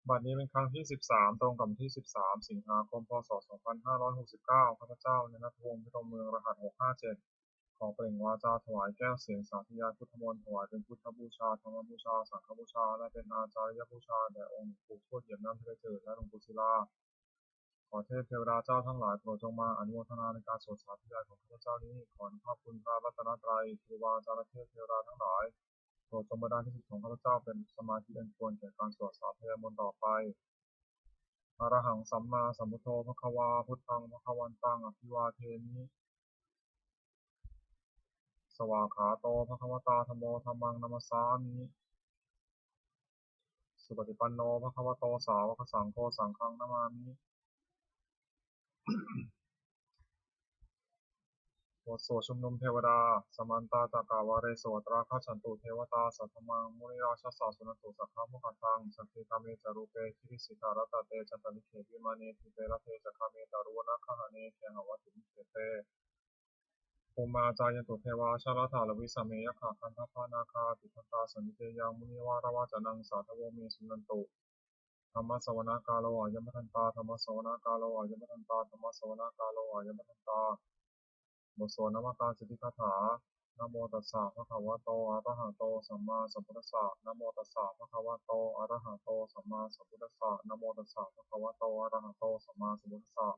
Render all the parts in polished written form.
บัดนี้เป็นครั้งที่13ตรงกับวันที่13สิงหาคมพศ2569ข้าพเจ้าณัฐวงศ์พิรมเมืองรหัส657ขอเปล่งวาจาถวายแก้วเสียงสาธยายพุทธมนต์ถวายเป็นพุทธบูชาธรรมบูชาสังฆบูชาและเป็นอาจาริยบูชาแด่องค์หลวงปู่ทวดเหยียบน้ำพระเจิดและหลวงปู่ศิลาขอเทพเทวดาเจ้าทั้งหลายโปรดจงมาอนุโมทนาในการสวดสาธยายของข้าพเจ้านี้ขออนุภาพคุณพระรัตนตรัยครูบาอาจารย์และเทพเทวดาทั้งหลายโปรดจงบันดาลให้จิตของข้าพเจ้าเป็นสมาธิอันควรแก่การสวดสาธยายมนต์ต่อไปอรหังสัมมาสัมพุทโธภควาพุทธังภควันตังอภิวาเทมิสวากขาโตภควตาธัมโมธัมมังนัมสสามิสุปฏิปันโนภควโตสาวกสังโฆสังฆังนามามิบทสวดชุมนุมเทวดาสมันตาจักกาวาเรโสตราคาฉันตุเทวตาสัทธมังมุนิราชสสะสุนันตุสักขะมุขตังสัพเพกาเมจารุเปคิริสิการตเตจันตนิเขวิมาเนทิเตระเทจักขเมตารุวนาคหะเนเทหวัตุนิเขเตภูมาจายันตุเทวาชาลถาลวิสเมยขะคันทพานาคาติทันตาสนิเตยังมุนิวารวาจนังสาทโวเมสุนันตุธรรมสวนากาโลอายัมทันตาธรรมสวนากาโลอายัมทันตาธรรมสวนากาโลอายัมทันตาบทสวดนามการสิทธิคาถานะโมตัสสะภะคะวะโตอะระหะโตสัมมาสัมพุทธัสสะนะโมตัสสะภะคะวะโตอะระหะโตสัมมาสัมพุทธัสสะนะโมตัสสะภะคะวะโตอะระหะโตสัมมาสัมพุทธัสสะ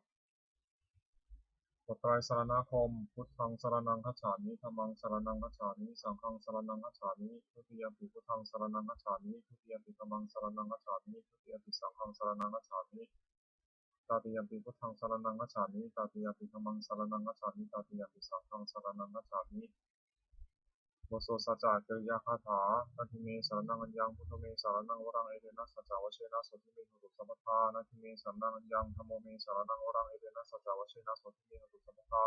บทไตรสรณคมพุทธังสรณังคัจฉามิธัมมังสรณังคัจฉามิสังฆังสรณังคัจฉามิทุติยมปิพุทธังสรณังคัจฉามิทุติยมปิธัมมังสรณังคัจฉามิทุติยมปิสังฆังสรณังคัจฉามิตาติยมปิพุทธังสรณังคัจฉามิตาติยมปิธัมมังสรณังคัจฉามิตาติยมปิสังฆังสรณังคัจฉามิบทสวดสัจจะกิริยาคาถานาทิเมสรณังอัญญังพุทโธเมสรณังวรังเอเดนะสัจจวเชนะโสทิเมหตุสัมปทานาทิเมสรณังอัญญังธัมโมเมสรณังวรังเอเดนะสัจจวเชนะโสทิเมหตุสัมปทา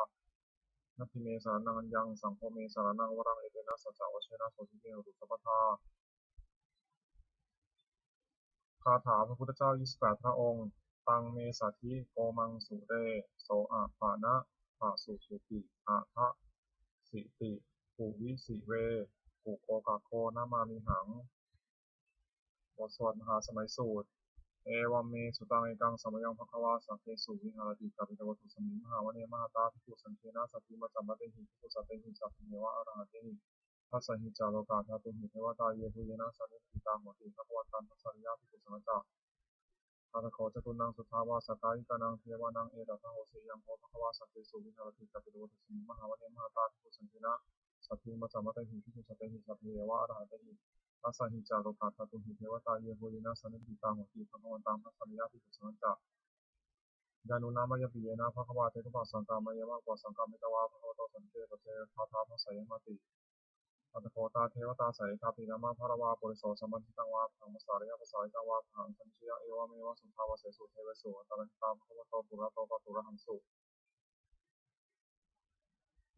นาทิเมสรณังอัญญังสังโฆเมสรณังวรังเอเดนะสัจจวเชนะโสทิเมหตุสัมปทาคาถาพระพุทธเจ้า28พระองค์ตังเมสัทธิโกมังสุเรโสอะปานะภะสุสุติอะทะสิติปุวิสิเวปุโกกะโคนามามิหังบทสวดมหาสมัยสูตรเอวัมเมสุตังเอกังสมยังภควาสังเกสุวิหารติกัปปิตวัตถุสมิงมหาวเนมหาตาภิกขุสังเคนะสัพพิมัจจมะเตหิภิกขุสัตเตหิสัพพิเนวะอรหันเตหิทัสสะหิจาโลกาธาตุหิเทวตาเยภูเยนะสันนิติตาโหติภควตันทัสสะริยาภิกขุสังฆจจาตโขจตุนังสุทาวาสกายิกานังเทวานังเอตตะโหสิยังโหภควาสัพเพสุวิหารติกัปปิตวัตถุสมิงมหาวเนมหาตาภิกขุสังเคนะสัพพิมัจจมะเตหิภิกขุสัตเตหิสัพพิเนวะอรหันเตหิทัสสะหิจาโลกาธาตุหิเทวตาเยภูเยนะสันนิติตาโหติภควตังทัสสะริยาภิกขุสังฆจจญาณุนามายปิเยนะภควาเทตุปัสสังกามายมะปัสสังกามิตวาภควโตสันเตปเจทาทาภัสสยมติอัตโขตาเทวตาสัยทาปินามาภรวาปุริโสสัมมันติตังวาพังมสาริยภาษาริตังวาพังสัญชยเอวะเมวะสุภาวะเสสุเทวสุอัตตันตาภควโตปุระโตปตุระหังสุ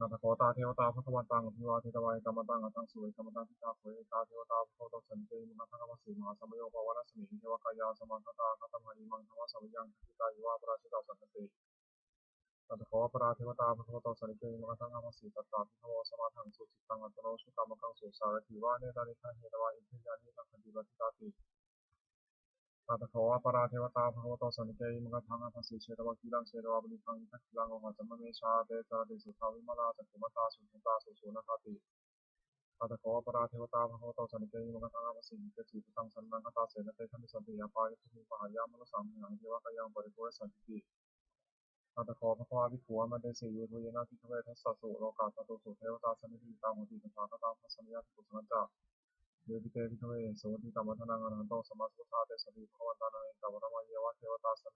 นัตโขตาเทวตาภควันตังอภิวาเทตวายกรรมตังอัตังสุเวกรรมตังทิตาโสเอกาเทวตาภควโตสันเตมุนัสสะกัมสีมหาสัมโยภวนัสมิงเทวกายาสมังคตาคัตมหิมังธรรมสัมยังทิตายิวาปราชิตาสันติตัตโขปราเทวตาภควโตสันเตมุนัสสะกัมสีตัตตาภิกขโวสมาทังสุจิตังอัตโนชุกรรมกังสุสารถิวาเนตานิทังเฮตวาอินทิยานิตังคันติวัติตาติตัตโขปราเทวตาภควโตสันเตมุนัสสะกัมสีเชตวะกีรังเชตวะบริทังอิทักขิลังโอหะจัมมะเมชาเตจารติสุทาวิมาลาจักขุมตาสุขุตาสุสุนคติตัตโขปราเทวตาภควโตสันเตมุนัสสะกัมสีเกจิปุตังสันนังคตาเสนเตขันติสันติยาปายทุมิปหายามนุสังหังเทวกายังปริปุเรสันติอัตโขภควาภิกขุอมันเตสีเยภูเยนะภิกขเวทัสสะสุโลกาตตุสุเทวตาสันนิตาโหติตถาคตังทัสสะนิยาภิกขุสังฆจจะเยปิเตภิกขเวโสติกัมมัทนังอรหันโตสัมมาสัมพุทธาเตสติภควันตานังเอกวรมัยเยวะเทวตาสั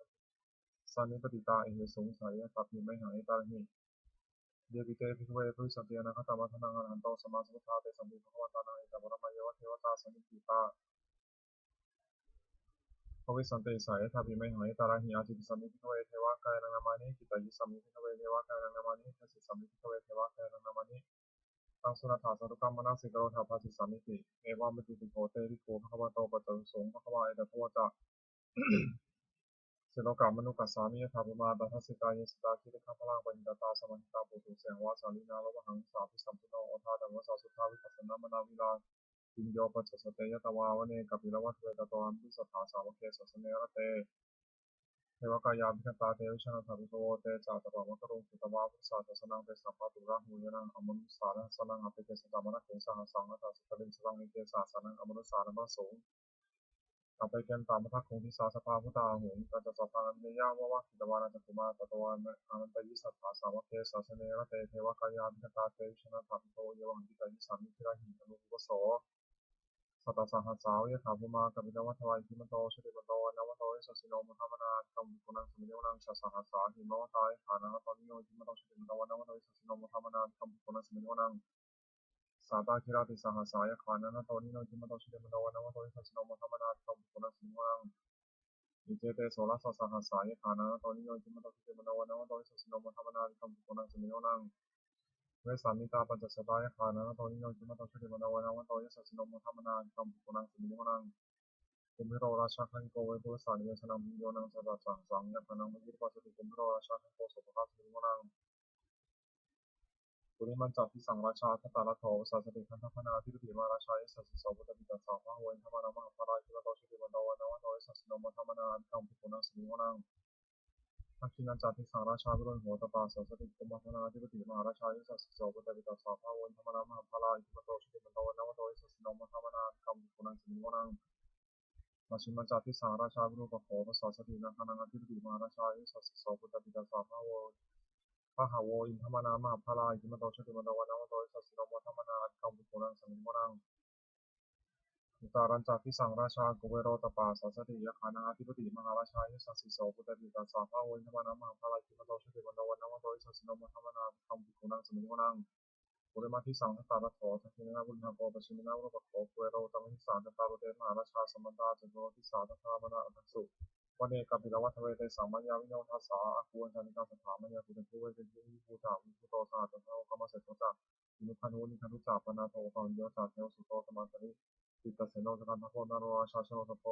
นนิปติตาเอหิสงสัยสัพพิไมหังเอตาหิเยปิเตภิกขเวพุริสัตเตียนะคตมัทนังอรหันโตสัมมาสัมพุทธาเตสติภควันตานังเอกวรมัยเยวะเทวตาสันนิปติตาภวิสันติสายทัพพิไมหังเอตาหิอาทิปิสัมมิภิกขเวเทวะกายนังนามานิกิตายิสัมมิภิกขเวเทวะกายนังนามานิทัสสิสัมมิภิกขเวเทวะกายนังนามานิตังสุนัตถาสัตุกรรมมนัสสิกโรธาภาสิสัมมิติเอวามติติโกเตริโกภควโตปัจจสงภควาเอตโทจะสิโลกามนุกัสสามิยถาภิมาตทัสสิตาเยสตาคิริขัพลังปัญญาตาสมัญตาปุถุเสงวาสาลีนาลวหังสาภิสัมพุโนโอทาดัมวสาสุทธาวิปัสสนามนาวิลา ปิญโยปัจจสเตยตวาวเนกัปปิลวัตเวตโตอัมพิสัทธาสาวกเกสสเนรเตเทวกายาภิคตาเทวิชนะธรรมิโตเตจาตปะมะกรุงสุตวาพุสาตสนังเตสัพพะตุระหูยนังอมนุสานะสนังอภิเกสตามะนะเกสหสังนะตัสสะลิงสลังนิเกสาสนังอมนุสานะมะโสอภิเกนตามะทักคงทิสาสภาพุทธาหุงกัจจสตังเนยาวะวะกิตวานะจักขุมาตตวานะอนันตยิสัทธาสาวกเกสสเนรเตเทวกายาภิคตาเทวิชนะธรรมิโตเยวังกิตายิสามิทิระหิอนุภุโสสัตตสหัสสาวยะถาภูมากัปปิลวัฏวายทิมโตชุติมโตนวโตยสสิโนมุทัมมนาคัมปุนังสมิโยนังชะสหัสสาหิมวตายฐานะตอนนิโยทิมโตชุติมโตนวโตยสสิโนมุทัมมนาคัมปุนังสมิโยนังสาตาคิราติสหัสสายะขานะตอนนิโยทิมโตชุติมโตนวโตยสสิโนมุทัมมนาคัมปุนังสมิโยนังอิเจเตโสรัสสหัสสายะขานะตอนนิโยทิมโตชุติมโตนวโตยสสิโนมุทัมมนาคัมปุนังสมิโยนังเวสามิตาปัญจสตายะขานะตอนนิโยทิมโตชุติมโตนวโตยสสิโนมุทัมมนาคัมปุนังสมิโยนังกุมิโรราชาคันโกเวปุสานิเวสนังมิโยนังสัตตสังยัพนังมิจิปัสสิกุมิโรราชาคันโกสุภคัสมิโยนังปุริมันจัตติสังราชาทัตตาลโทสัสติคันทัพนาทิฏฐิมาราชายสัสสิโสบุตติตัสสาภาเวนธรรมนามหาภารายกิลโตชิติวันโตวันนวันโตสัสสิโนมธรรมนาอันกัมปิปุนังสมิโยนังทักขินันจัตติสังราชาวิรุณโหตปาสัสติกุมธนาทิฏฐิมหาราชายสัสสิโสบุตติตัสสาภาเวนธรรมนามหาภารายกิลโตชิติวันโตวันนวันโตสัสสิโนมธรรมนาอันกัมปิปุนังสมิโยนังมาชิมันจัตติสังราชาวิรุปโขภาษาสตินังคนังทิฏฐิมหาราชายสัสสิโสบุตติตัสสาภาเวพระหาโวอินทมนามหาภาลายกิมโตชติมโตวันนวโตสัสสิโนมธรรมนาอัตคัมปุโกนังสมิโมนังอุตารัญจักทิสังราชากุเวโรตปาสัสติยขานังอธิปติมหาราชายสัสสิโสปุตติตัสสาภาโวอินทมนามหาภาลายกิมโตชติมโตวันนวโตสัสสิโนมธรรมนาอัตคัมปุโกนังสมิโมนังปุริมาทิสังทัตตารัตโถทักขินาบุญหะโกปชิมินาวุปโขกุเวโรตังทิสานทัตตารุเตมหาราชาสมันตาจโรทิสาทัตตามนาอัตสุวันเอกปิลวัฏเวเตสัมมัญญาวิโนทัสสะอาคูวันจันิกาสถามัญญาปุตตุเวเตจิวิภูตาวิภูโตสหัสสะโกมเสโตจักอินุพันุนิคันุจักปนาโตปัญโยจักเทวสุโตสมาสริติตเสโนสกันทโพนาโรราชาชโนทโพ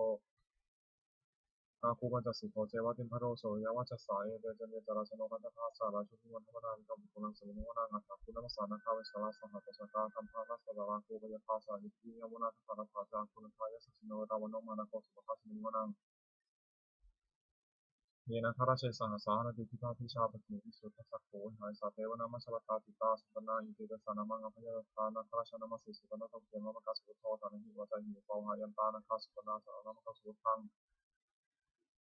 อาคูปัญจสิโกเจวะติมพโรโสยวัจสายเดจเนจราชโนกันตถาสาราชุติวันธรรมนาวิกัมปุนังสมิโนนางัตถะคุณมัสสานาคาเวสราสหัสสกาคัมภารัสสาราคูปยภาสานิทิยมุนาทตาราจาคุณทายสัสสิโนตาวันโนมานาโกสุภคัสมิโนนังเยนะทราเชสังสารติทิตาทิชาปฏิวิสุทธสักโขหายสัตเทวนามัชลตาติตาสุปนาอิติเดสานามังอภยตานาคราชนามัสสิสุปนาตเกมะมะกัสสุทโธตานิหิวใจหิปองหายันตานาคาสุปนาสารนามกัสสุทัง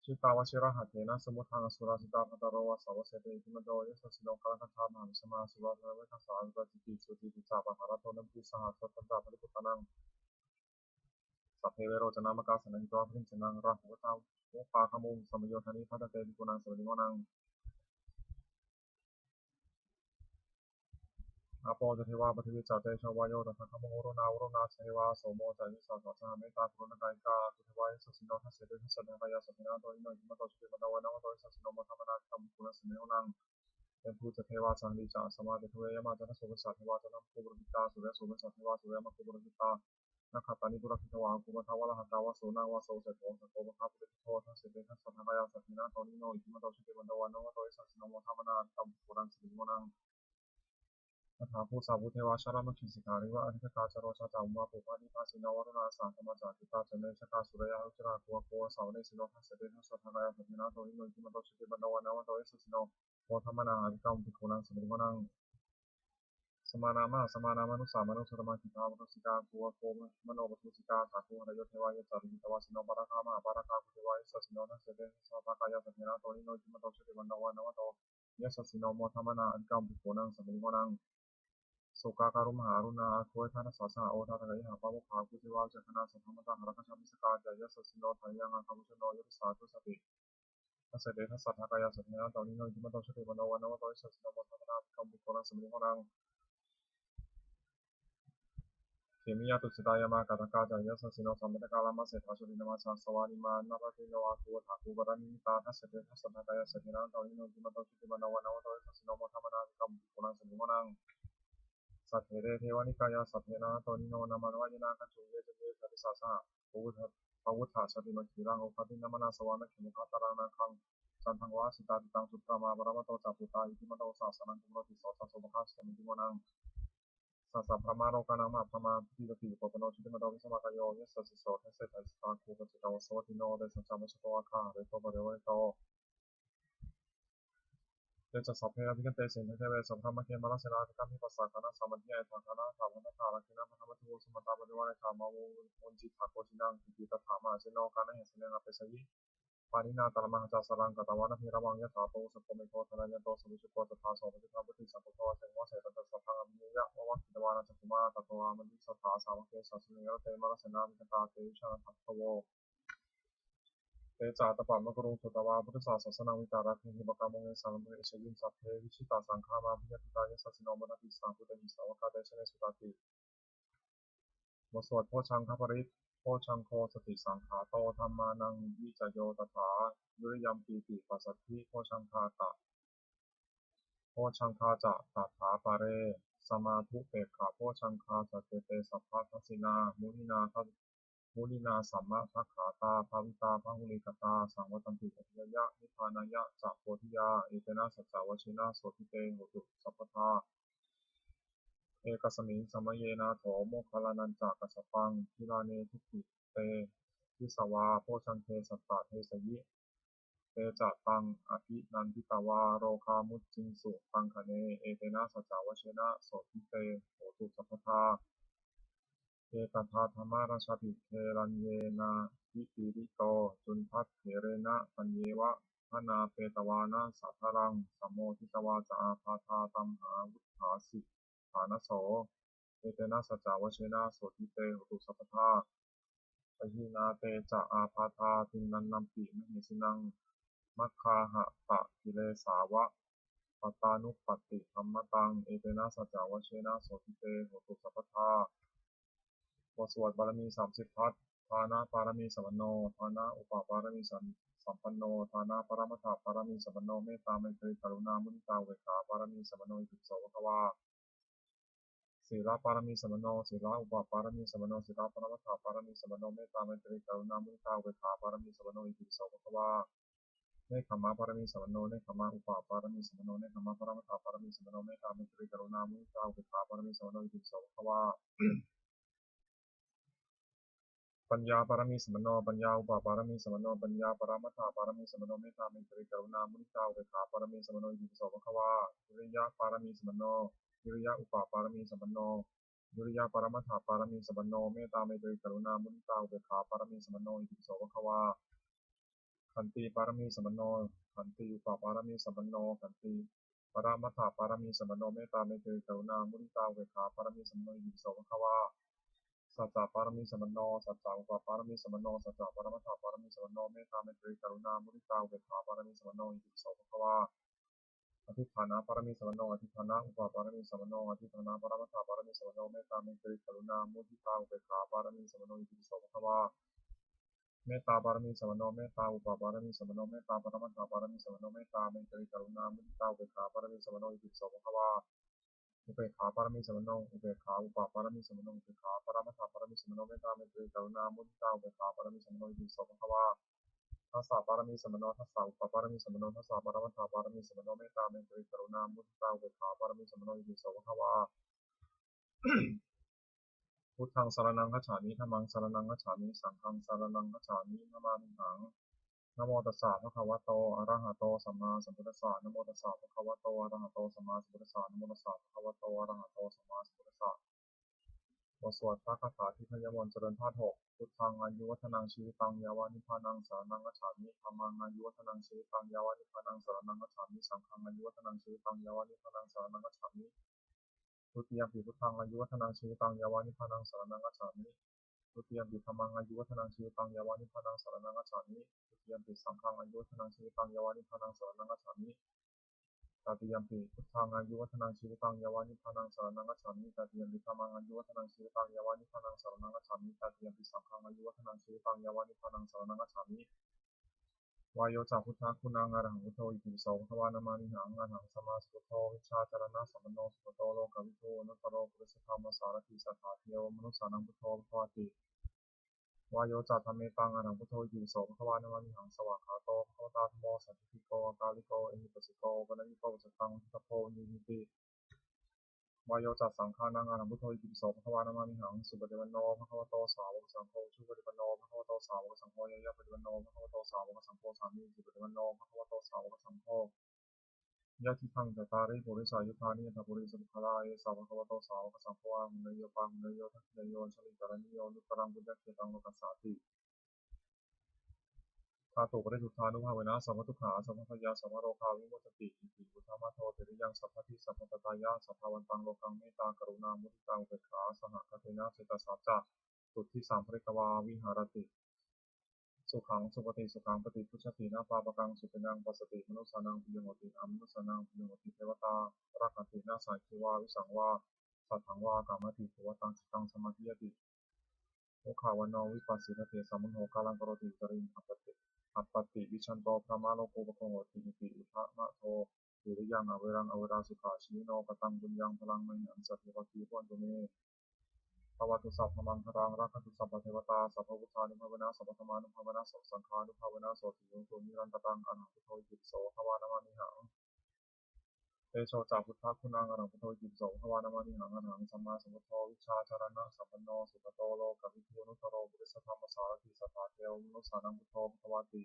ชิตาวชิระหัตเถนะสมุทังอสุราสิตาภัตตโรวะสาวเสเตอิมโดยสัสสิโนคาคันธามหามิสมาสุวาสนาเวทัสสาวิปจิติสุติติจาปะหารโตนัมปิสหัสสัตตาภริปุตตนังสัพเพเวโรจนามกาสนันตัวพริงสนังราหุวตาโมปาขมุงสมโยธานิพัตเตปิกุนังสมิโนนังอาโปจะเทวาปฏิวิจารเตชวายโยตัสสะขโมโรนาวโรนาเทวาโสโมจายิสัสสะเมตตากรุณาไกกาตุเทวายสัสสิโนทัสเสตุทัสสะนาคายาสัพพินาโตอิโนจิมโตชิติมโตวานาวโตสัสสิโนมะธรรมนาคัมปุณสมิโนนังเป็นผู้จะเทวาสังดิจาสมาเทเวยมาจันทสุภสัตเทวาจันทภูบริตาสุเรสุภสัตเทวาสุเรมะภูบริตานักขัตตานิปุรคิตวาภูมิทาวะละหัตตาวะโสนาวะโสเสโตสโกมะคาปุริโตทัสเสเตทัสสะนาคายาสัพพินาโตอิโนจิมโตชิติมโตวานาวโตสัสสิโนมะธรรมนาคัมปุณสมิโนนังตถาภูสาวุเทวาชารามคิสิกาลิวะอธิกาจโรชาจามุมาปุปานิภาสินวรุณาสาธรรมจาติตาเจเนชกาสุรยาอุจราคัวโกสาวเนสิโนทัสเสเตทัสสะนาคายาสัพพินาโตอิโนจิมโตชิติมโตวานาวโตสัสสิโนโมธรรมนาอันกัมปิโกนังสมิโนนังสมานามะสมานามนุสามนุสรมาคิตาวตุสิกาคัวโกมโนปทุสิกาสาคูหรโยเทวายจาริตวาสิโนปาราคามหาปาราคาภุเทวายสัสสิโนทัสเสเตทัสสะนาคายาสัพพินาโตอิโนจิมโตชิติมโตวานาวโตยสัสสิโนโมธรรมนาอันกัมปิโกนังสมิโนนังสุกาการุมหารุณาโคยทานสาสหโอทาทะเลหาปะมุขาคุติวาจักนาสัทธรรมตาหรักชามิสกาจายสัสสิโนทายังอาคามุชโนยสาธุสติทัสเสเตทัสสัทธากายาสัทธนาตอนิโนจิมโตชิติมโนวานาวโตสัสสิโนโมธรรมนาอันกัมปิโกนังสมิโนนังเขมิยาตุสิตายามากาตกาจายสัสสิโนสัมเมตกาลามาเสถาชุตินามาสาสวานิมานาปติโนอาคูถาคูบารานิตาทัสเสเตทัสสัทธากายาสัทธนาตอนิโนจิมโตชิติมโนวานาวโตสัสสิโนโมธรรมนาอันกัมปิโกนังสมิโนนังสัทเทเรเทวานิกายาสัทเทนาโตนิโนนามานวายนาคัจจุเยจเยสัติสาสะภวุฒาสติมขีรังโอคตินามนาสวานะเขมุขตารานาคังสันทังวาสิตาติตังสุตตามาบรมโตจัปุตตาอิติมโตสาสนังกุมโรติโสตัสโสภคัสสมิติโมนัง สัสสะพระมาโลกานังมหาพมาพิติปปโนชุติมาโดวิสมากโยยัสสะสิโสทัสเสตัสสะคูปจิตาวโสติโนเดชะจามะชโตอาคาเรโตปะเรวะโตเดชะสัพเพอภิกันเตสินเทเวสัพพะมะเขมะระเสนาภิกขัมมิปัสสะกะนะสัมมัญญะทางคณะถาวันตาลักขินะพระธรรมทุสมตาปริวาระธรรมมุนจิตถาโคจินังกิตถามาสิโนกานะเหสเนนะเปสยิปานินาตระมหาจัสสรังกตวานะพิระวังยะถาโตสัพพะเมโกทะนะยันโตสัพพิชุโกตถาโสปฏิภาปฏิสัมพุทโธเสงวะเสตัสสะพังอภิยะวะวัคคิตวานะจักขุมาตโตอามันติสัทธาสาวะเกสัสเนระเตมะระเสนาภิกขตาเตวิชาทัพพโวเตจาตปะมะกรุงสุตวาพุทธศาสนาวิจาระคิหิบกามงเอสังเมเอชยินสัพเพวิชิตาสังฆามาภิยติกายสัสสิโนมนัสสิสังพุทธหิสาวกาเตชะเนสุตติบทสวดโพชังคปริตโพชังโคสติสังขาโตธัมมานังวิจโยตถาวิริยัมปีติปัสสัทธิโพชังคาตะโพชังคาจะตถาปาเรสมาธุเปกขาโพชังคาจะเตเตสัพพะทัสสินามุนินาสัมมาทัคขาตาภาวิตาภหุลิกตาสังวัตันติปฏิยะนิพพานายะจะโพธิยาเอเตนะสัจจาวชินะโสติเตโหตุสัพพทาเอกสมิงสมัยเยนาโถโมคคลานันจากัสสปังทิลาเนทุกิเตทิสวาโพชังเทสัตตะเทสยิเตจะตังอภินันทิตาวาโรคามุจจิงสุตังคเนเอเตนะสัจจาวชินะโสติเตโหตุสัพพทาเอตถาธรรมาราชาภิเทรัญเยนะทิติริโตจุนทัตเถเรนะปัญเยวะพนาเปตวานะสัทธรังสัมโมทิตวาจะอาภาธาตัมหาวุฒาสิฐานโสเอเตนะสัจจาวชินะโสติเตโหตุสัพพทาปหินาเตจะอาภาธาทินนันนัมปิมหิสินังมัคคาหะตะกิเลสาวะปตานุปปัตติธรรมตังเอเตนะสัจจาวชินะโสติเตโหตุสัพพทาบทสวดบารมี30ทัศทานะปารมีสัมปันโนทานะอุปปารมีสัมปันโนทานะปรมัตถปารมีสัมปันโนเมตตาไมตรีกรุณามุทิตาอุเบกขาปารมีสัมปันโนอิติปิโสภควาศีลปารมีสัมปันโนศีลอุปปารมีสัมปันโนศีลปรมัตถปารมีสัมปันโนเมตตาไมตรีกรุณามุทิตาอุเบกขาปารมีสัมปันโนอิติปิโสภควาเนคขมะปารมีสัมปันโนเนคขมะอุปปารมีสัมปันโนเนคขมะปรมัตถปารมีสัมปันโนเมตตาไมตรีกรุณามุทิตาอุเบกขาปารมีสัมปันโนอิติปิโสภควาปัญญาปารมีสัมปันโนปัญญาอุปปารมีสัมปันโนปัญญาปรมัตถปารมีสัมปันโนเมตตาเมตริกรุณามุทิตาอุเบกขาปารมีสัมปันโนอิติปิโสภควาวิริยะปารมีสัมปันโนวิริยะอุปปารมีสัมปันโนวิริยะปรมัตถปารมีสัมปันโนเมตตาเมตริกรุณามุทิตาอุเบกขาปารมีสัมปันโนอิติปิโสภควาขันติปารมีสัมปันโนขันติอุปปารมีสัมปันโนขันติปรมัตถปารมีสัมปันโนเมตตาเมตริกรุณามุทิตาอุเบกขาปารมีสัมปันโนอิติปิโสภควาสัจจะปารมีสัมปันโนสัจจะอุปปารมีสัมปันโนสัจจะปรมัตถปารมีสัมปันโนเมตตาเมตริกรุณามุทิตาอุเบกขาปารมีสัมปันโนอิติปิโสภควาอธิฐานะปารมีสัมปันโนอธิฐานะอุปปารมีสัมปันโนอธิฐานะปรมัตถปารมีสัมปันโนเมตตาเมตริกรุณามุทิตาอุเบกขาปารมีสัมปันโนอิติปิโสภควาเมตตาปารมีสัมปันโนเมตตาอุปปารมีสัมปันโนเมตตาปรมัตถปารมีสัมปันโนเมตตาเมตริกรุณามุทิตาอุเบกขาปารมีสัมปันโนอิติปิโสภควาอุเบกขาปารมีสัมปันโนอุเบกขาอุปปารมีสัมปันโนอุเบกขาปรมัตถปารมีสัมปันโนเมตตาเมตริกรุณามุทิตาอุเบกขาปารมีสัมปันโนอิติปิโสภควาทัสสะปารมีสัมปันโนทัสสะอุปปารมีสัมปันโนทัสสะปรมัตถปารมีสัมปันโนเมตตาเมตริกรุณามุทิตาอุเบกขาปารมีสัมปันโนอิติปิโสภควาพุทธังสรณังคัจฉามิธัมมังสรณังคัจฉามิสังฆังสรณังคัจฉามินะมามิหังนะโมตัสสะภะคะวะโตอะระหะโตสัมมาสัมพุทธัสสะนะโมตัสสะภะคะวะโตอะระหะโตสัมมาสัมพุทธัสสะนะโมตัสสะภะคะวะโตอะระหะโตสัมมาสัมพุทธัสสะบทสวดพระคาถาที่พยมนต์เจริญธาตุ6พุทธังอายุวัฒนังชีวิตังยาวานิพพานังสรณังคัจฉามิธัมมังอายุวัฒนังชีวิตังยาวานิพพานังสรณังคัจฉามิสังฆังอายุวัฒนังชีวิตังยาวานิพพานังสรณังคัจฉามิทุติยมปิพุทธังอายุวัฒนังชีวิตังยาวานิพพานังสรณังคัจฉามิทุติยมปิธัมมังอายุวัฒนังชีวิตังยาวานิพพานังสรณังคัจฉามิทุติยมปิสังฆังอายุวัฒนังชีวิตังยาวานิพพานังสรณังคัจฉามิตติยมปิพุทธังอายุวัฒนังชีวิตังยาวานิพพานังสรณังคัจฉามิตติยมปิธัมมังอายุวัฒนังชีวิตังยาวานิพพานังสรณังคัจฉามิตติยมปิสังฆังอายุวัฒนังชีวิตังยาวานิพพานังสรณังคัจฉามิวายโยจักพุทธะคุณังอรหังพุทโธอิติปิโสภควานามานิหังอรหังสัมมาสัมพุทโธวิชชาจารณะสัมปันโนสุปโตโลกวิทูอนุตตโรปุริสธรรมสารถิสัทธาเทวมนุสสานังพุทโธภควติวายโยจัตธรรมเมตังอรหังพุทโธอิติปิโสภควานามานิหังสวากขาโตภควตาธัมโมสันติโกอากาลิโกเอหิปัสสิโกปะนะยิโกปัสสังพุทธโพนิมิติ วายโยจัสสังฆานังอรหังพุทโธอิติปิโสภควานามามิหังสุปฏิปันโนภควโตสาวกสังโฆชุปฏิปันโนภควโตสาวกสังโฆยะยะปฏิปันโนภควโตสาวกสังโฆสามีสุปฏิปันโนภควโตสาวกสังโฆยะทิพังจตาริปุริสายุคานิทัพปุริสุขลาเอสาวภควโตสาวกสังโฆอาหุเนโยปังหุเนโยทัพเนโยชลิกรณิโยนุตรังบุญญเขตังโลกัสสาติธาตุปริสุทธานุภาเวนะสัมมทุกขาสัมมพยาสัมมโรคาวิมุตติอิติอุทามาโทเตริยังสัพพทิสัพพตตายะสัพพวันตังโลกังเมตตากรุณามุทิตาอุเบกขาสหคเทนะเจตสัจจะสุทธิสามภริกวาวิหารติสุขังสุปฏิสุขังปฏิพุชตินาปาปกังสุปินังปัสสติมนุสสานังปิยโหติอมนุสสานังปิยโหติเทวตารักขตินาสายคิวาวิสังวาสัทธังวากามติเทวตังจิตังสมาธิยติโอขาวโนวิปัสสิทธิสัมมุโหกาลังกโรติจริงอัปปติวิชันโตพระมาโลกุปโคโหติอิติอุทะมะโทวิริยังอเวรังอเวราสุขาชีโนปตังบุญยังพลังมหิอันสัพเพวะคีพวนตุเมภวตุสัพพมังครังรักขตุสัพพเทวตาสัพพพุทธานุภาเวนะสัพพธรรมานุภาเวนะสัพพสังฆานุภาเวนะโสติโยตุนิรันตตังอรหังพุทโธอิติปิโสภวานามามิหังเตโชจาพุทธคุณังอรหังพุทโธอิติปิโสภวานามามิหังอรหังสัมมาสัมพุทโธวิชชาจารณะสัพพโนสุขโตโลกวิทูนุตโรบุริสธรรมสารติสัทธาเทวมนุสสานังพุทโธภควติ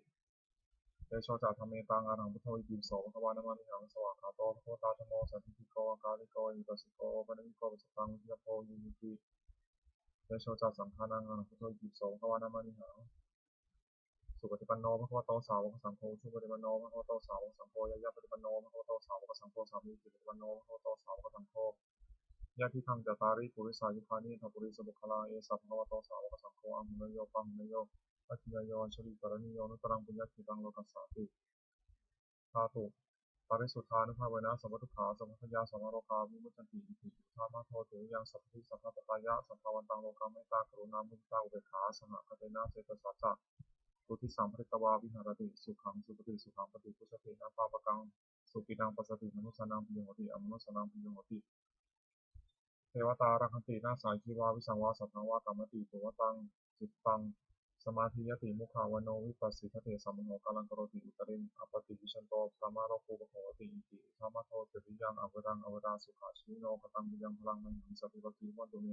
เตโชจัตถเมตังอรหังพุทโธอิติปิโสภควานามามิหังสวากขาโตภควตาธัมโมสันติโกอากาลิโกอิปัสสิโกปะนิโกปัสสตังวิทยาโพยินิติเตโชจัตสังฆานังอรหังพุทโธอิติปิโสภควานามามิหังสุปฏิปันโนภควโตสาวกสังโฆชุปฏิปันโนภควโตสาวกสังโฆยะยะปฏิปันโนภควโตสาวกสังโฆสามีจิปฏิปันโนภควโตสาวกสังโฆยะทิทังจตาริปุริสายุคานิทัพปุริสบุคลาเอสัพภวโตสาวกสังโฆอัมหุเนโยปังหุเนโยอัจฉริโยชลิกรณิโยนุตรังปุญญคิตังโลกัสสาติธาตุปริสุทธานุภาเวนะสัมมทุกขาสัมมพยาสัมมโรคาวิมุตติอิติอุทามาโทเถยังสัพพิสัพพตตายะสัพพวันตังโลกังเมตตากรุณามุทิตาอุเบกขาสหคเทนะเจตสัจจะสุทธิสามภริกวาวิหารติสุขังสุปฏิสุขังปฏิพุชตินาปาปกังสุปินังปัสสติมนุสสานังปิโยโหติอมนุสสานังปิโยโหติเทวตารักขันตินาสายชีวาวิสังวาสัทธังวากรรมติตัวตังจิตตังสมาธิยติมุขาวโนวิปัสสิทธิสัมมโนกาลังกโรติอุตริงอัปปติวิชันโตพระมาโลกุปโหติอิติอุทามาโทเตริยังอเวรังอเวราสุขาชีโนกตังบุญยังพลังมหิงสัพพิวกีวันตุเม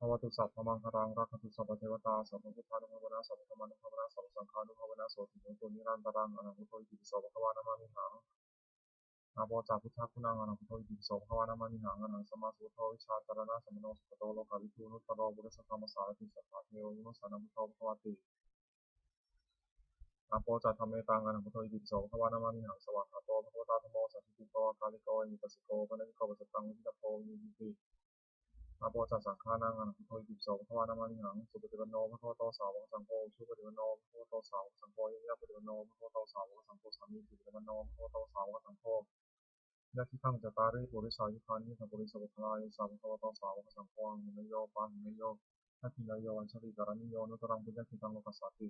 ภวตุสัพพมังครังรักขตุสัพพเทวตาสัพพพุทธานุภาเวนะสัพพธรรมานุภาเวนะสัพพสังฆานุภาเวนะโสติโยตุนิรันตรังอนังพุทโธอิติปิโสภควานามามิหังอาโปจาพุทธคุณังอนังพุทโธอิติปิโสภควานามามิหังอนังสัมมาสัมพุทโธวิชาจารณะสัมมโนสุขโตโลกาวิทูนุตตโรบุริสธรรมสารติสัทธาเทวมนุสสานังพุทโธภควติอาโปจัตถเมตังอนังพุทโธอิติปิโสภควานามามิหังสวากขาโตภควตาธัมโมสันติโกอากาลิโกอิปัสสิโกปะนิโกปัสสตังวิทิตาโพยินิติอาโปจัสสังฆานังอนังพุทโธอิติปิโสภควานามามิหังสุปฏิปันโนภควโตสาวกสังโฆชุปฏิปันโนภควโตสาวกสังโฆยะยะปฏิปันโนภควโตสาวกสังโฆสามีจิปฏิปันโนภควโตสาวกสังโฆยะทิทังจตาริปุริสายุคานิทัพปุริสบุคลาเยสัพพะโตสาวกสังโฆอังหุเนโยปังหุเนโยทัพพินโยอัญชลิกรณิโยนุตรังปุญญคิตังโลกัสสาติ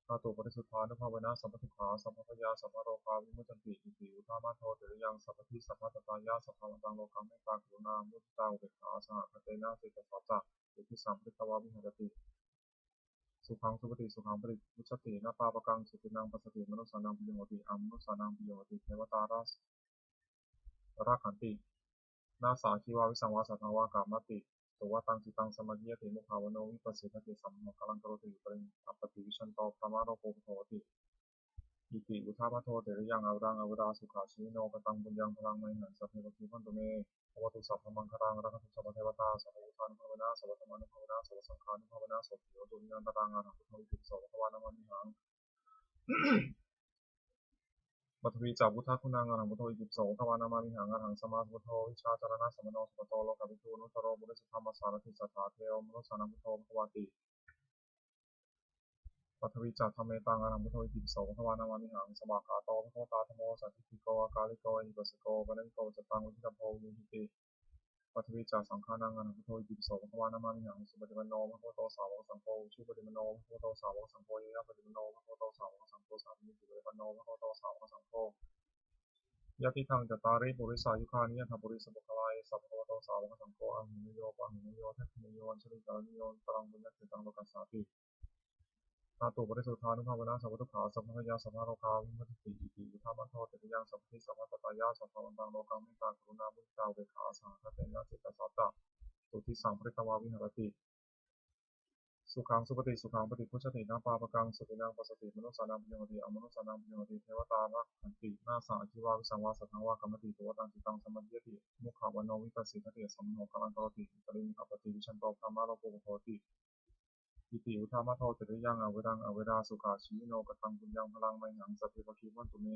ธาตุปริสุทธานุภาเวนะสัมปทุกขาสัมภพยาสัมภโรคาวิมุตติอิติอุทามาโทเถรยังสัพพทิสัพพตตายะสัพพวันตังโลกังเมตตากรุณามุทิตาอุเบกขาสหคเทนะเจตสัจจะสุทธิสามภริกวาวิหารติสุขังสุปฏิสุขังปฏิพุชตินาปาปกังสุตินังปัสสติมนุสสานังปิโยโหติอมนุสสานังปิโยโหติเทวตารักขันตินาสาชีวาวิสังวาสัทธังวากามติตัวตังจิตังสมาธิยติมุขาวโนวิปัสสิทธิสัมโนกาลังกโรติปริงอัปปติวิชันโตพระมาโลกุปโหติอิติอุทามาโทเตริยังอวรังอวราสุขาชีโนกตังบุญยังพลังมหิสัพเพวคีพันตุเมภวตุสัพพมังครังรักขุสัพพเทวตาสัพพอุทานุภาเวนะสัพพธรรมานุภาเวนะสัพพสังฆานุภาเวนะสัพพิโยตุนิยันตรังอรหังพุทโธอิติปิโสภควานามามิหังปฐวีจาพุทธคุณังอรหังพุทโธอิติปิโสภควานามามิหังอรหังสัมมาสัมพุทโธวิชาจารณะสัมมโนสุขโตโลกวิทูนุตโรบุริสธรรมสารติสัทธาเทวมนุสสานังพุทโธภควติปัทวิจัตถเมตังอรหังพุทโธอิติปิโสภควานามามิหังสวากขาโตภควตาธัมโมสันติโกอากาลิโกอิปัสสิโกปะนิโกปัสสตังวิทิตาโพยินิติปัทวิจัตสังฆานังอรหังพุทโธอิติปิโสภควานามามิหังสุปฏิปันโนภควโตสาวกสังโฆชุปฏิปันโนภควโตสาวกสังโฆยะยะปฏิปันโนภควโตสาวกสังโฆสามีจิปฏิปันโนภควโตสาวกสังโฆยะติทังจตาริปุริสายุคานิยถาปุริสบุคลายสัพพะโตสาวกสังโฆอังหุเนโยปังหุเนโยทัพพินโยอัญชลิกรณิโยตรังบุญญคิตังโลกัสสาติธาตุปริสุทธานุภาเวนะสัพพทุกขาสัพพะยาสัพพะโรคาวิมุตติอิติอุทา มัทโทติยังสัพพิสัมปตายาสัพพวันตังโลกังเมตตากรุณามุทิตาอุเบกขาสหคเตนะจิตตสัจจะสุทธิสังปริตวาวิหารติสุขังสุปฏิสุขังปฏิพุชตินาปาปกังสุตินังปัสสติมนุสสานังปิโยติอมนุสสานังปิโยติเทวตาระขันตินาสังอจิวาวิสังวาสัทธังวากรรมติตัวตังจิตังสมัจเยติมุขาวโนวิปัสสิทติสัมโนกังอันตรติตริงอปติวิชันโตพรหมาโลกุโหติอิติอุทามัทโทติยังอเวรังอเวราสุขาชีโนกตังปุญญังพลังไมหังสัพพิปคีวันตุเม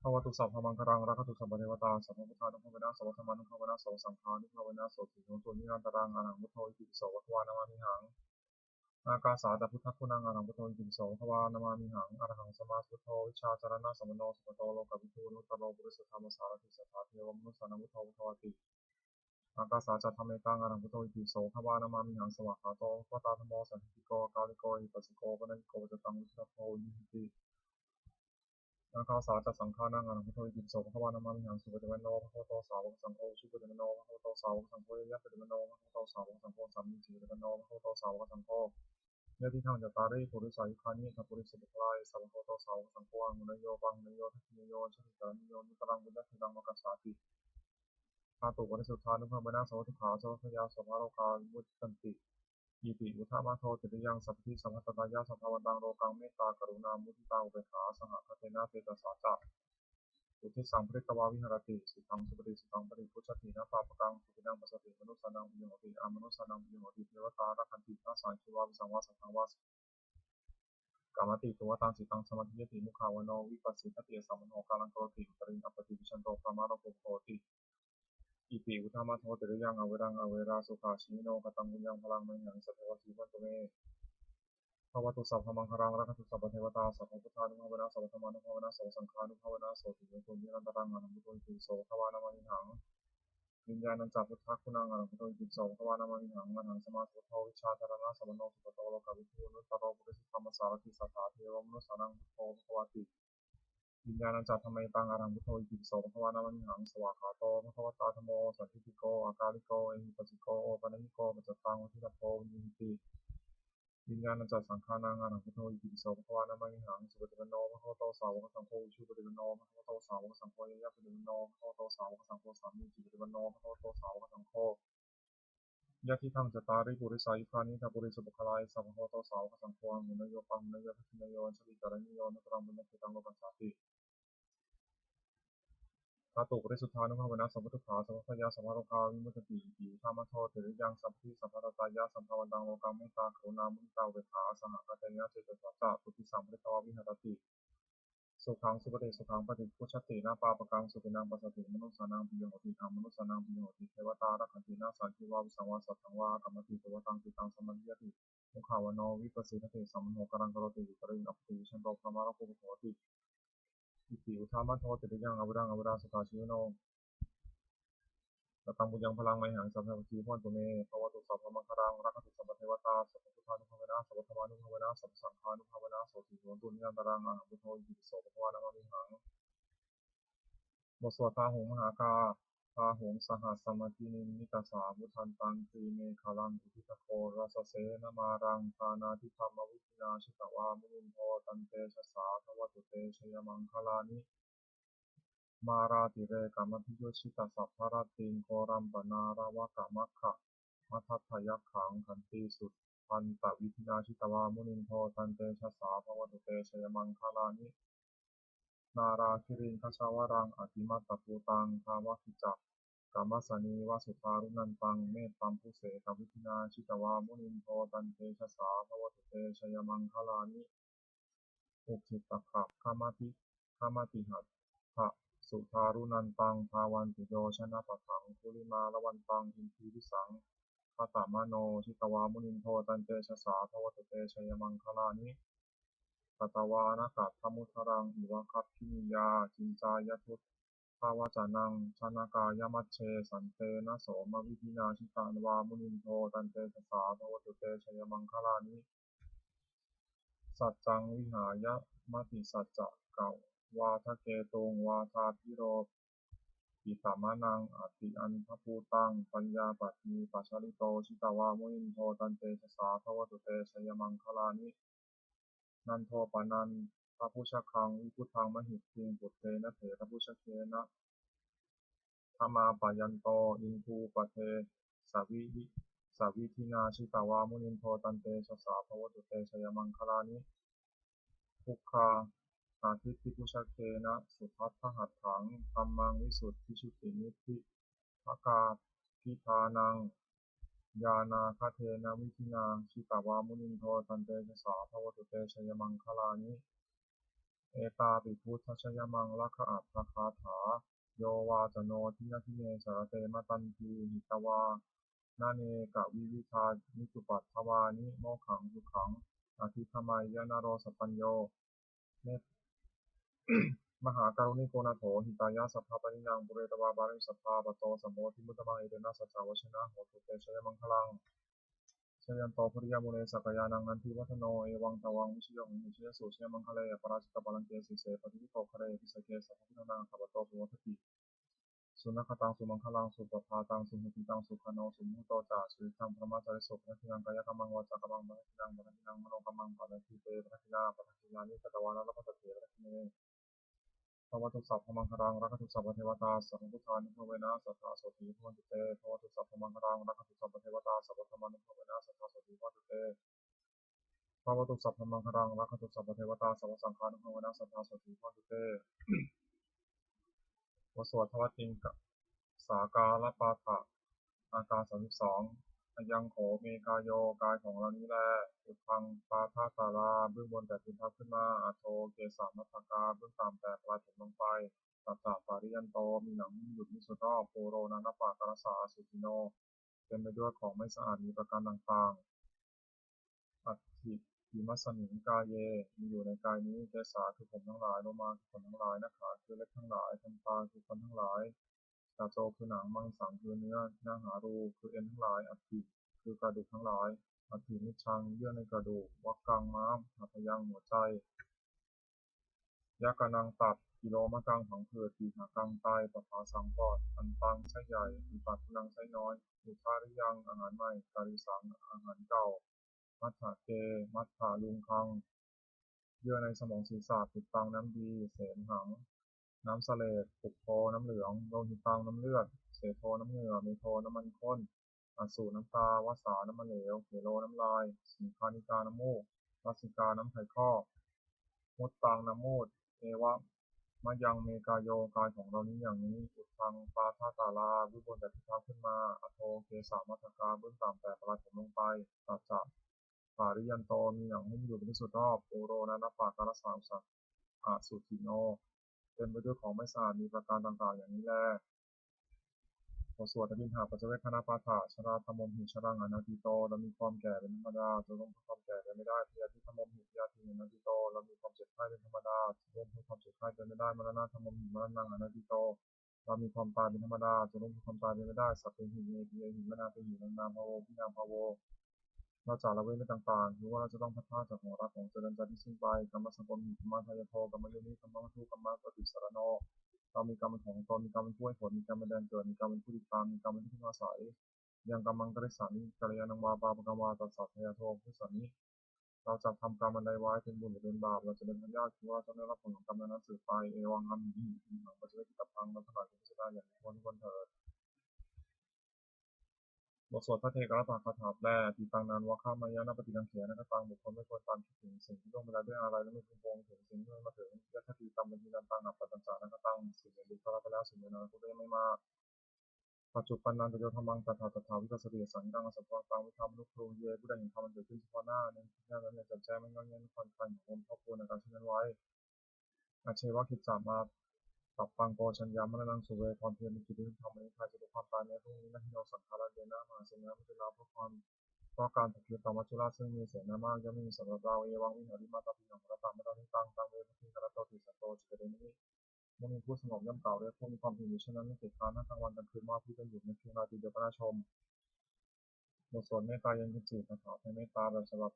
ภวตุสัพพมังคลังรักตุสัพพเทวตาสัพพพุทธานุภาเวนะสัพพธรรมานุภาเวนะสัพพสังฆานุภาเวนะโสติโนตุนิรันตรังอนังพุทโธอิติปิโสวัฏวานามามิหังอากาสาตพุทธคุณังอนังพุทโธอิติปิโสวัฏวานามามิหังอรหังสัมมาสัมพุทโธวิชาจารณะสัมมโนสุปโตโลกวิทูนุตตโรปุริสธรรมสารติสัทธาเทวมนุสสานังพุทโธพุทโธติอากาสาจัตถเมตังอนังพุทโธอิติปิโสวัฏวานามามิหังสวากขาโตวัตตาธโมสันติโกกาลิโกอิปัสสิโกปนัญญิโกจตังวิชาโพยิตินาคาสาจัสังฆานังอนังพุทโธอิติปิโสภควานามามิหังสุปฏิปันโนภควโตสาวกสังโฆชุปฏิปันโนภควโตสาวกสังโฆยะปฏิปันโนภควโตสาวกสังโฆสัมมิจิปฏิปันโนภควโตสาวกสังโฆยะทิทังจัตตาริปุริสายุคานิทัพปุริสุปคลายสัพพโตสาวกสังโฆอังุนโยปังุนโยทัพพิโยชติกานิโยนิตรังบุญญทิรังมกัสสาติอาตุปริสุทธานุภาเวนะสัพพุทธาสัพพยาสัพพะโลกามุตตันติอิติอุทามัทโทติยังสัพพิสัมปตายาสัพพวันตังโลกังเมตตากรุณามุทิตาอุเบกขาสหคเตนะเตตสัจจะสุทธิสังปริตวาวิหารติสุขังสุปฏิสุขังปฏิพุชตินะปาปกังสุตินังปัสสติมนุสสานังปิโยติอมนุสสานังปิโยติเทวตาระคันตินาสังชีวาวิสังวาสัทธังวาสกามติตัวตังจิตังสมัติยติมุขาวโนวิปัสสิทติสัมมโนกาลังกรติตริงอปติวิชันโตพระมาโรกุโหติอิติอุทามัทโทติยังอเวรังอเวราสุขาชีโนกตังบุญยังพลังไมหังสัพพวทีวันตุเมภวตุสัพพมังคลังรักตุสัพพเทวตาสัพพพุทธานุภาเวนะสัพพธรรมานุภาเวนะสัพพสังฆานุภาเวนะโสติโยตุนิรันตรังอนันตุโตอิติโสภวานามามิหังวิญญาณัญจพุทธคุณังอนันตุโตอิติโสภวานามามิหังอนังสมาสุทโธวิชาธารณะสัมมโนสุปโตโลกวิทูนุตตโรปุริสธรรมสารติสัทธาเทวมนุสสานังพุทโธภควติวิญญาณัญจธรรมเมตังอนันตุโตอิติโสภวานามามิหังสวากขาโตภควตาธโมสันติโกอากาลิโกเอหิปัสสิโกโอปนัญญิโกปัจจตังวัฏฏิตโพวินิติวิญญาณัญจสังฆานังอนังพุทโธอิติปิโสภควานามามิหังสุปฏิปันโนภควโตสาวกสังโฆชุปฏิปันโนภควโตสาวกสังโฆยะปฏิปันโนภควโตสาวกสังโฆสามีจิปฏิปันโนภควโตสาวกสังโฆยะทิทังจตาริปุริสายุคานิทัพปุริสุปคลายสัพพะโตสาวกสังโฆอังุนโยปังุนโยทัพพินโยชติการณิโยนตรังบุญญทิตังโลกัสสาติอาตุปริสุทธานุภาเวนะสัพพุทธาสัพพยาสัพพะโลกาวิมุตติอิธามัทโทติยังสัพพิสัมปตายาสัมภวันตังโลกังเมตตากรุณามุทิตาอุเบกขาสหคเตนะเจตสัจจะสุทธิสัมปริตวาวิหารติสุขังสุปฏิสุขังปฏิพุชตินาปาปกังสุตินังปัสสติมนุสสานังปิโยติอมนุสสานังปิโยติเทวตาระคันตินาสังคีวาวิสังวาสัทธังวากรรมติตัวตังจิตังสมัญญติมุขาวโนวิปัสสิทติสัมมโนกรังกรติตริงอปติวิชันโตพระมาโรกุโหติอิติอุทามัทโทติยังอวรังอวราสุขาชีโนกตังบุญยังพลังไมหังสัพพะทีพรตุเมภวตุสัพพมังคลังรักตุสัพพเทวตาสัพพพุทธานุภาเวนะสัพพธรรมานุภาเวนะสัพพสังฆานุภาเวนะโสติโยตุนิรันตรังอหังพุทโธอิติปิโสภควานามามิหังบทสวดพาหุงมหากาพาหุงสหัสสมตินิมิตาสามุทันตังตีเมฆลังอุทิตโครัสเสนมารังทานาทิธรรมวิธินาชิตวามุนิโพตันเตชะสาทวตุเตชยมังคลานิมาราติเรกามพิโยชิตาสัพพารติงโกรัมปนาราวะกามัคคะมัทัตถยักขังขันติสุดพันตวิธินาชิตวามุนิโพตันเตชะสาทวตุเตชยมังคลานินาราคิริงคชาวรังอติมัตตภูตังภาวะคิจักกามัสสนีวสุทารุนันตังเมตตัมพุเสกวิธินาชิตวามุนิโพตันเตชะสาทวตุเตชยมังคลานิอุคิตตขะขมาติหัตถะสุทารุนันตังภาวันติโยชนะปะถังคุลิมาละวันตังอินทีวิสังคตามโนชิตวามุนิโพตันเตชะสาทวตุเตชยมังคลานิกตวานะกัตถมุทรังอิวะคัพพินิยาจินจายทุตภาวจานังชนากายมัชเชสันเตนะโสมวิธินาชิตานวามุนิโพตันเตชะสาทวตุเตชยมังคลานิสัจจังวิหายะมติสัจจะเก่าวาทะเกตุงวาทาพิโรปิตามานังอติอันทภูตังปัญญาปัตติปัชชลิโตชิตาวามุนิโพตันเตชะสาทวตุเตชยมังคลานินันโทปนันต พระพุชคังวิพุทังมหิทิงปุตเตนะเถระพุชเคนะธรรมาปายันโตอินทูปเทสาวิทินาชิตาวามุนินโทตันเตชะสาภวตุเตชยมังคลานิทุกขาอาทิตติพุชเคนะสุทัสสหัตถังธัมมังวิสุทธิชุตินิพพิภกาพิธานังญาณาคเทนะวิธินาชิตาวามุนินโทตันเตชะสาภวตุเตชยมังคลานิเอตาปิพุทธชยมังลักขอัตถคาถาโยวาจโนทินาทิเนสรเตมตันทีหิตวานาเนกะวิวิชานิจุปัตถวานิโมขังสุขังอธิธรรมายนโรสปัญโยเน มหาการุณิโกนาโถหิตายะสัพพะปรินังปุเรตวาบาริสัพพะปะโตสัมโมทิมุตตมังเอเตนะสัจจาวชนะโหตุเตชยมังคลังชยันโตภริยมุเนสักยานังนันทิวัฒโนเอวังตวังวิชโยหิชยสุชยมังคเลปราชิตบาลังเกสิเสปฏิวิโตคะเรปิสเกสัพพิธนังขัปโตสุวัฏติสุนัขตังสุมังคลังสุปภาตังสุหุติตังสุขโนสุมุตโตจาสุทังพระมาจาริสุพระทินังกายกรรมังวาจากรรมังปะทินังมโนกรรมังปะทิเตปะทินาปะทิญานิกตวานะรัพพะเถระทิเนภวตุสัพพมังคลังรักขุสัพพเทวตาสัพพุทธานุภเวนะสัทธาโสติภวันตุเตภวตุสัพพมังคลังรักขุสัพพเทวตาสัพพธรรมานุภเวนะสัทธาโสติภวันตุเตภวตุสัพพมังคลังรักขุสัพพเทวตาสัพพสังฆานุภเวนะสัทธาโสติภวันตุเตวสวดทวติงกะสากาลปาถะอาการ32ยังโขเมกายโยกายของเรานี้แลอุพังปาทาตาราเบื้องบนแต่ทินทัพขึ้นมาอโทเกสามัทกาเบื้องต่ำแต่ปลายผมลงไปตัตตาปาริยันโตมีหนังหยุดมิสุรอบโปโรนันปากรสาสุจิโนเต็มไปด้วยของไม่สะอาดมีประการต่างๆอัตถิกิมัสสมิงกายเยมีอยู่ในกายนี้เกสาคือผมทั้งหลายโลมาคือขนทั้งหลายนาขาคือเล็บทั้งหลายทันตาคือฟันทั้งหลายตาโจคือหนังมังสังคือเนื้อนาหารูคือเอ็นทั้งหลายอัตถิคือกระดูกทั้งหลายอัตถินิชังเยื่อในกระดูกวักกังม้ามหัตถยังหัวใจยักกนังตับกิโลมะกังผังผืดปีหากังไตปะภาสังปอดอันตังไส้ใหญ่อุปัตนังไส้น้อยอุทาริยังอาหารใหม่การิสังอาหารเก่ามัทธะเกมัทธะลุงคังเยื่อในสมองศีรษะปิดตังน้ำดีเสมหังน้ำเสลดปุกโพน้ำเหลืองโลหิตตังน้ำเลือดเสโทน้ำเหงื่อเมโทน้ำมันข้นอสูรน้ำตาวสาน้ำมันเหลวเขโลน้ำลายสิงคานิกาน้ำมูกรัสสิกาน้ำไข่ข้อมุตตังน้ำมูดเอวะมายังเมกายโยกายของเรานี้อย่างนี้อุทังปาทาตาลาวิบลแต่พิทักษ์ขึ้นมาอโทเกสามัทกาเบื้องต่ำแต่ปลายผมลงไปตัจจะปาริยันโตมีอย่างหุ้มอยู่เป็นที่สุดรอบโอโรนะนปากรสาวสัตอาสุติโนเต็มไปด้วยของไม่สะอาดมีประการต่างๆอย่างนี้แลบทสวดอภินหาปัจเจเวคณปาฐะชราธรรมหิชรังอนาติโตเรามีความแก่เป็นธรรมดาจะลงความแก่เป็นไม่ได้พยาธิธรรมหิพยาธิอนาติโตเรามีความเจ็บไข้เป็นธรรมดาจะลงความเจ็บไข้เป็นไม่ได้มรณะธรรมหิมรณังอนาติโตเรามีความตายเป็นธรรมดาจะลงความตายเป็นไม่ได้สัพเพหิเมหิหิมนาเป็นหินามภโวพินามภโวเราจากละเว้นไม่ต่างๆคือว่าเราจะต้องพัฒนาจากของรักของเจริญใจที่สิ้นไปกรรมสังคมหิธรรมะทายโทกรรมโยนิกรรมวัตถุกรรมะปฏิสารโนเรามีกรรมเป็นของตนมีกรรมเป็นผู้ให้ผลมีกรรมเป็นแดนเกิดมีกรรมเป็นผู้ติดตามมีกรรมเป็นที่พึ่งอาศัยยังกรรมังกริสานิกัลยาณังวาปาปกวาตัสสะทายโทพุสานิเราจะทำกรรมอันใดไว้เป็นบุญหรือเป็นบาปเราจะเป็นทายาทคือว่าจะได้รับผลของกรรมนั้นสืบไปเอวังอัมหิอิหังปัจเจกตับพังเราทั้งหลายจะพิจารณาอย่างทุกคนเถิดบทสวดพระเทกรตคาถาแปลตีตังนานวะข้ามายานาปฏิกังเขียนะตังบุคคลไม่ควรตามคิดถึงสิ่งที่ล่วงไปแล้วด้วยอะไรและไม่พึงพวงถึงสิ่งที่มาถึงยัตติตัมเป็นทีนันตังอัปปตัญจานะตังสิ่งใดดีก็รับไปแล้วสิ่งใดนั้นก็ยังไม่มาปัจจุบันนันจะโยธรรมังตถาตถาวิปัสสติสังกังอสัพพะตังวิธรรมนุครูเยผู้ใดเห็นธรรมมันเกิดขึ้นเฉพาะหน้าในที่นั้นเนี่ยจัดแจ้งไม่งอนเงี้ยความคันของครอบครัวในการเช่นนั้นไว้อาเชวะคิดสามาตับปังโกชัญญามรณังสุเวความเพียรมีกิจที่ทำในใครจะดูความตายในพรุ่งนี้นะที่เราสังขารเดนะมาเสนาพุทธลาเพราะการถักเทียมต่อมัจจุราชซึ่งมีเสียงมากย่อมไม่มีสำหรับเราเอวังวิหาริมาตาปินังพระตังไม่ต้องตั้งเวทีกระโตติสัตโตจิตเดนิมุนีผู้สงบย่อมเก่าด้วยผู้มีความเพียรอยู่เช่นนั้นไม่ติดค้างทั้งกลางวันกลางคืนว่าผู้เป็นอยู่ในเพียงราตรีเดียวก็น่าชมบทสวดเมตตายังจิตคาถาในเมตตาแบบฉบับ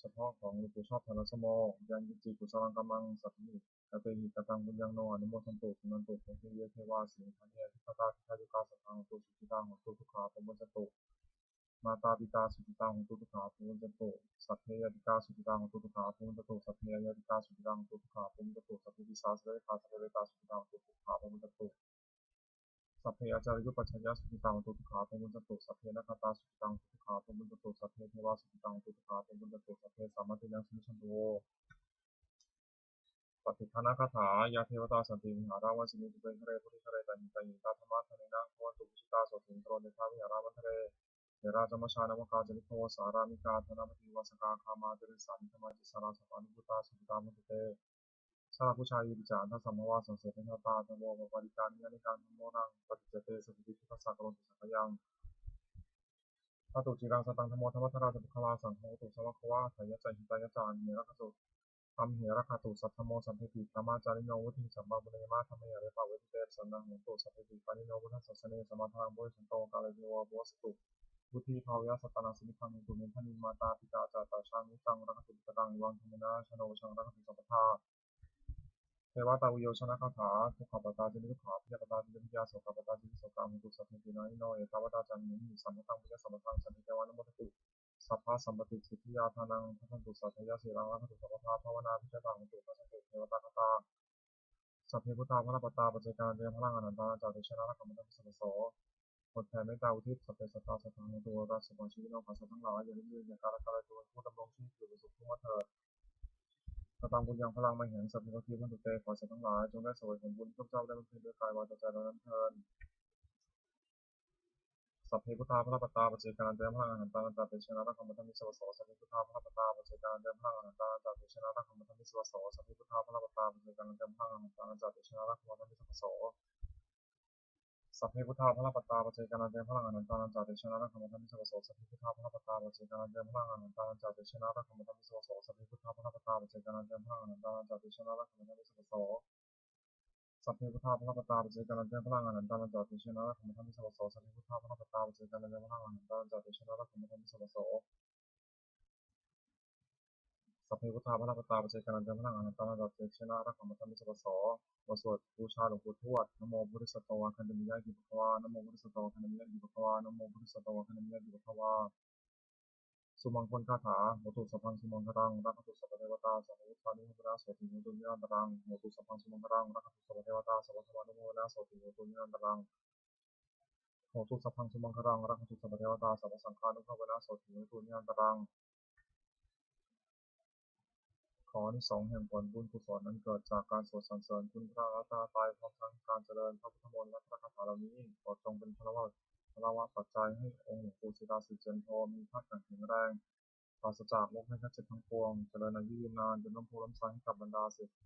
เฉพาะของหลวงปู่ชอบธนสโมยังจิกุสลังกัมมังสัพพิกเตหิกตังบุญยังโนอนุโมทันตุสุนันตุเทเยเทวาสิงห์เทพตาทิคายุกาสังฆตุสุจิตังตุทุกขาปมุจจตุ มาตาปิตาสุจิตังหุตุตุขาภูมิจตุสัพเพยติกาสุจิตังหุตุตุขาภูมิจตุสัพเพยติกาสุจิตังหุตุตุขาภูมิจตุสัพเพปิสาสเวคาสัพเพเวตาสุจิตังหุตุตุขาภูมิจตุสัพเพอาจาริยุปัชฌยสุจิตังหุตุตุขาภูมิจตุสัพเพนัคตาสุจิตังหุตุตุขาภูมิจตุสัพเพเทวาสุจิตังหุตุตุขาภูมิจตุสัพเพสามัติยังสมิชันโตปฏิฆานาคาถายาเทวตาสันติวิหาราวสินิจุเปงคะเรพุทธิคะเรตันติยิตาธรรมะทะเนนะโหตุวิชิตาโสติงโตรเนธาวิหารามันทะเรเทราจมชานวกาจริโตสารามิกาธนามติวสกาคามาจริสานิธรรมจิสาราสปานุพุตาสุตามุตเตสาผู้ชายวิจารทัสสมวาสังเสริญตาธโมปริการนิยนิการธโมนังปฏิจเตสติทิทัสสะกโรติสักยังพระตุจิรังสตังธโมธรรมธราจบุคลาสังโฆตุสวัควะไถยจัยหิตายจารเนรคสุอัมเหระคาตุสัทธโมสัมเพติธรรมาจาริโนวุฒิสัมมาบุเรมาธรรมเยเรปะเวทิเตสันนังโหตุสัพเพติปานิโนวุฒสัสเนสมาทางโบยสันโตกาลเยวะโบสตุวุฒิภาวยสัตตนาสินิพังตุเมธนิมาตาปิตาจาตาชังนิจังรักตุตตังวังธรรมนาชโนชังรักตุสัพพะเทวตาวิโยชนะคาถาทุกขปตาจินิทุกขาพิยปตาจินิพิยาโสกปตาจินิโสกามุตุสัพเพตินาอิโนเอตาวตาจันนิสัมมตังพิยสัมมตังสันติเทวานุโมทตุสัพพะสัมปติสิทธิยาทานังทันตุสัพพยาสีรังรักตุสัพพะภาวนาพิจตังตุปัสสติเทวตาคตาสัพเพพุทธาพระปตาปัจเจการเรียนพลังอนันตาจากเดชนะรักขมันตังสัพโสหมดแผ่เมตตาอุทิศสัพเพสัตตาสัตตังตัวรักสมชีวิตน้องขอสัตว์ทั้งหลายอย่าลืมอย่าการละตัวผู้ดำรงชีพอยู่ในสุขทุกข์มาเถิดสตังบุญยังพลังไม่เห็นสัพเพทิพันตุเตขอสัตว์ทั้งหลายจงได้สวยผลบุญทุกเจ้าได้บำเพ็ญด้วยกายวาจาใจเรานั้นเถิดสัพเพพุทธาพระปตาปัจเจการเตมพลังอนันตาจากเดชนะรักขมันตังมิสวโสสัพเพพุทธาพระปตาปัจเจการเตมพลังอนันตาจากเดชนะรักขมันตังมิสวโสสัพเพพุทธาพระปตาปัจเจการเตมพลังอนันตาจากเดชนะรักขมันตังมิสวโสสัพเพพุทธาพระปตาปัจเจการเตมพลังอนันตาจากเดชนะรักขมันตังมิสวโสสัพเพพุทธาพระปตาปัจเจการเตมพลังอนันตาจากเดชนะรักขมันตังมิสวโสสัพเพพุทธาพระปตาปัจเจการเตมพลังอนันตาจากเดชนะรักขมันตังมิสวโสสัพเพพุทธาพระปตาปัจเจการเตมพลังอนันตาจากเดชนะรักขมันตังมิสวโสสัพเพพุทธาพระปตาปัจเจการเตมพลังอนันตาจากเดชนะรักขมันตังมิสวโสสัพเพพุทธาพระปตาปัจเจการเตมพลังอนันตาจากเดชนะรักขมันตังมิสวโสบทสวดบูชาหลวงปู่ทวดนะโมพุทธัสสะโตคันธมิยะกิปะคะวานะโมพุทธัสสะโตคันธมิยะกิปะคะวานะโมพุทธัสสะโตคันธมิยะกิปะคะวาสุมังคลคาถาโหตุสัพพังสุมังครังรักขุสัพพเทวตาสัพพุทธานุโมทนาโสติโหตุญาณตรังโหตุสัพพังสุมังครังรักขุสัพพเทวตาสัพพธรรมานุโมทนาโสติโหตุญาณตรังโหตุสัพพังสุมังครังรักขุสัพพเทวตาสัพพสังฆานุภาเวนะโสติโหตุญาณตรังขออานิสงส์แห่งผลบุญกุศลนั้นเกิดจากการสวดสรรเสริญคุณพระรัตนตรัยพร้อมทั้งการเจริญพระพุทธมนต์และพระคาถาเหล่านี้ขอจงเป็นพละวะปัจจัยให้องค์หลวงปู่ศิลาสิริจันโทมีพระแข็งแรงปราศจากโรคภัยไข้เจ็บทั้งปวงเจริญอายุยืนนานจนล้มโพล้มไซให้กับบรรดาศิษย์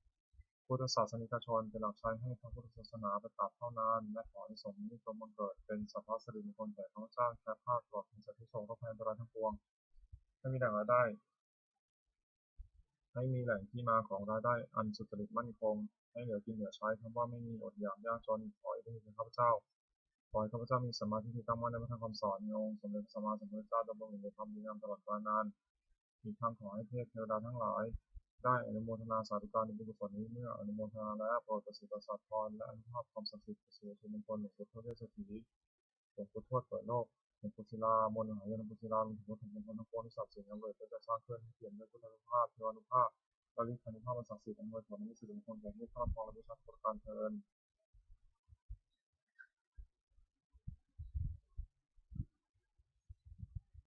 พุทธศาสนิกชนเป็นหลักชัยให้พระพุทธศาสนาประกาศเท่านานและขออานิสงส์นี้จงบังเกิดเป็นสัพพะสิริมงคลแก่ข้าพเจ้าแก่ข้าตลอดถึงสัตว์ทุกโศกโรคภัยอันตรายทั้งปวงให้มีแหล่งรายได้ให้มีแหล่งที่มาของรายได้อันสุจริตมั่นคงให้เหลือกินเหลือใช้คำว่าไม่มีอดอยากยากจนขอให้ได้ถึงข้าพเจ้าขอให้ข้าพเจ้ามีสมาธิที่ตั้งมั่นในพระธรรมคำสอนในองค์สมเด็จพระสัมมาสัมพุทธเจ้าดำรงอยู่ในความดีงามตลอดกาลนานอีกทั้งขอให้เทพเทวดาทั้งหลายได้อนุโมทนาสาธุการในบุญกุศลนี้เมื่ออนุโมทนาแล้วโปรดประสิทธิ์ประสาทพรและอนุภาพความศักดิ์สิทธิ์ประสิทธิมงคลหลวงปู่ทวดเทพเศรษฐีหลวงปู่ทวดเปิดโลกหลวงปู่ศิลามนต์มหายานหลวงปู่ศิลาหลวงปู่ถึงมงคลทั้งปวงที่ศักดิ์สิทธิ์นั้นเลยจะสร้างขึ้นให้เปลี่ยนด้วยพุทธานุภาพเทวานุภาพและฤทธานุภาพอันศักดิ์สิทธิ์อันไว้ผลนี้สิริมงคลแก่ที่ข้าพเจ้าและผู้ชาติทุกประการเทอญ